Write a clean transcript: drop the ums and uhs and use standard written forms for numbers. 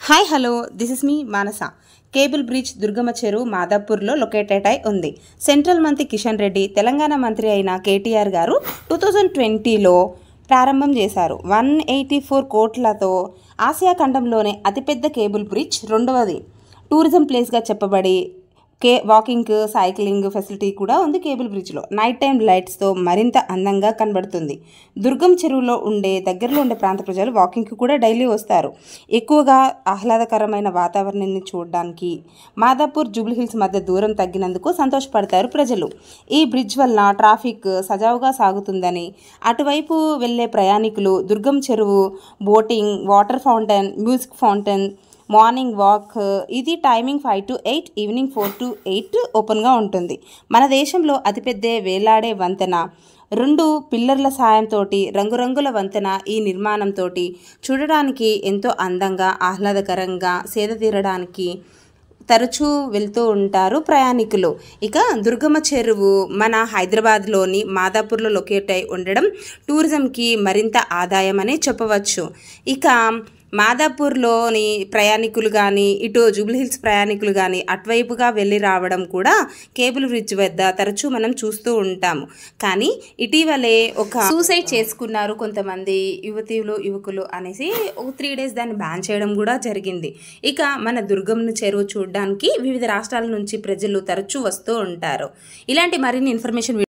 Hi hello this is me Manasa. Cable bridge Durgamma చెరువు మాదాపూర్లో located అయి ఉంది. సెంట్రల్ మంత్రి కిషన్ రెడ్డి, తెలంగాణ మంత్రి అయిన కేటీఆర్ గారు 2020లో ప్రారంభం చేశారు. 184 కోట్లతో ఆసియా ఖండంలోనే అతిపెద్ద కేబుల్ బ్రిడ్జ్, రెండవది. టూరిజం ప్లేస్గా చెప్పబడి వాకింగ్, సైక్లింగ్ ఫెసిలిటీ కూడా ఉంది కేబుల్ బ్రిడ్జ్లో. నైట్ టైం లైట్స్తో మరింత అందంగా కనబడుతుంది. దుర్గం చెరువులో దగ్గరలో ఉండే ప్రాంత ప్రజలు వాకింగ్కి కూడా డైలీ వస్తారు. ఎక్కువగా ఆహ్లాదకరమైన వాతావరణాన్ని చూడడానికి మాదాపూర్, జూబ్లీహిల్స్ మధ్య దూరం తగ్గినందుకు సంతోషపడతారు ప్రజలు. ఈ బ్రిడ్జ్ వలన ట్రాఫిక్ సజావుగా సాగుతుందని, అటువైపు వెళ్ళే ప్రయాణికులు దుర్గం చెరువు, boating, water fountain, music fountain, morning walk, ఇది టైమింగ్ 5 to 8, ఈవినింగ్ 4 to 8 ఓపెన్గా ఉంటుంది. మన దేశంలో అతిపెద్ద వేలాడే వంతెన, 2 పిల్లర్ల సాయంతో రంగురంగుల వంతెన. ఈ నిర్మాణంతో చూడడానికి ఎంతో అందంగా, ఆహ్లాదకరంగా, సేద తీరడానికి తరచూ వెళ్తూ ఉంటారు ప్రయాణికులు. ఇక దుర్గమ్మ చెరువు మన హైదరాబాద్లోని మాదాపూర్లో లొకేట్ అయి ఉండడం టూరిజంకి మరింత ఆదాయం అనే చెప్పవచ్చు. ఇక మాదాపూర్లోని ప్రయాణికులు కానీ, ఇటు జూబ్లీహిల్స్ ప్రయాణికులు కానీ అటువైపుగా వెళ్ళి రావడం కూడా కేబుల్ బ్రిడ్జ్ వద్ద తరచూ మనం చూస్తూ ఉంటాము. కానీ ఇటీవలే ఒక సూసైడ్ చేసుకున్నారు కొంతమంది యువకులు అనేసి 3 days దాన్ని బ్యాన్ చేయడం కూడా జరిగింది. ఇక మన దుర్గమ్మ చెరువు చూడడానికి వివిధ రాష్ట్రాల నుంచి ప్రజలు తరచూ వస్తూ ఉంటారు. ఇలాంటి మరిన్ని ఇన్ఫర్మేషన్